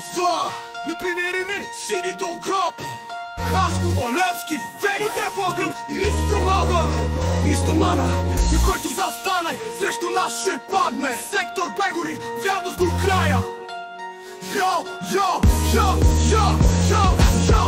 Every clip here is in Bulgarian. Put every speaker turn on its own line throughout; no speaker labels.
Zła, непримирими, синито гроб. Хасково, Левски, фените вогън и стомана, който застане срещу нас ще падне. Сектор Бегори, вярност до края.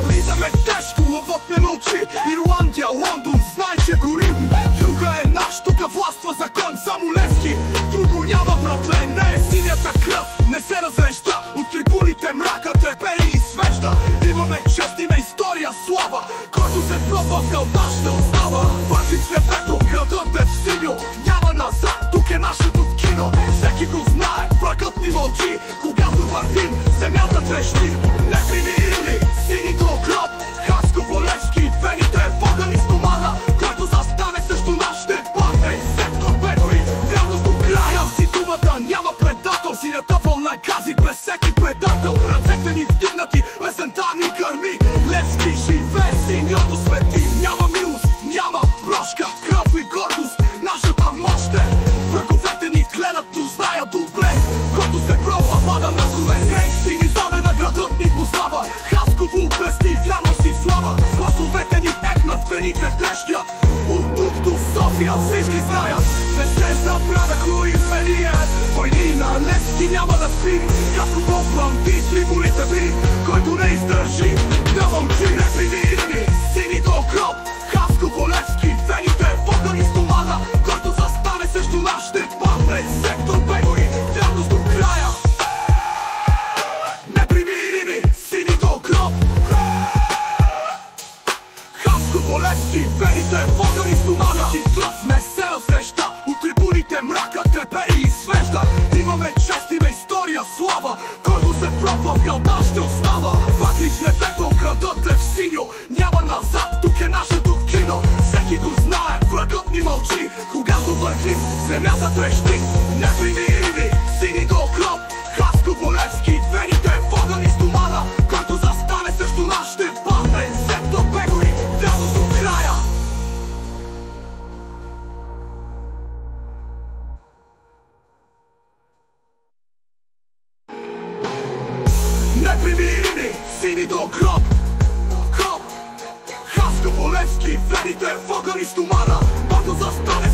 Влизаме тежко, лъвът не мълчи. Ирландия, Лондон, знай, че горим. Юга е наш, тука властва закон, само Левски. Друго няма, братле, не е синята кръв, не се разреща. От трибуните мрака трепери и свеща. Имаме чест, има история, слава. Който се пробва в кълта, ще остава. Върви цветето, градът е в синьо. Няма назад, тук е нашето кино. Всеки го знае, врагът ни мълчи. Когато вървим, земята трещи. Непримирими, синито гроб. Хасково, Левски, вените вогън и стомана. Който застане срещу нас ще падне. Сектор Бегори, вярност до края. Си думата няма предател. Синята вълна гази през всеки предател. Ръцете ни вдигнати, песента ни гърми. Левски живее, синьото свети. Няма милост, няма прошка, кръв и гордост. Нашата мощ е. Враговете ни гледат, но знаят добре. Който се пробва, пада на колене. Сини замена, градът ни познава. Хасково, пести, вярност и слава. Гласовете ни екнат, вените трещят. От тук до София всички знаят. Не се забравя кой измени е. Войни на Левски няма да спи. Хасково бламби, трибуните ви. Който не издържи, да мълчи. Непримирими, синито гроб. Хасково, Левски, вените вогън и стомана. Който застане срещу нас ще падне. Сектор Бегори, вярност до края. Непримирими, синито гроб. Хасково, Левски, вените вогън и стомана. И тлъв не се разреща. От трибуните мрака трепери и свежда. Имаме чест, има история, слава. Който се пробва в кълта ще остава. Ваклиш небето, градът е в синьо. Няма назад, тук е нашето кино. Всеки го знае, врагът ни мълчи. Когато вървим, земята трещи. Непримирими, синито гроб. Хасково, Левски, вените вогън и стомана. Който застане срещу нас ще падне. Сектор Бегори, вярност до края. Непримирими, синито гроб. Хасково, Левски, вените вогън и стомана. Който застане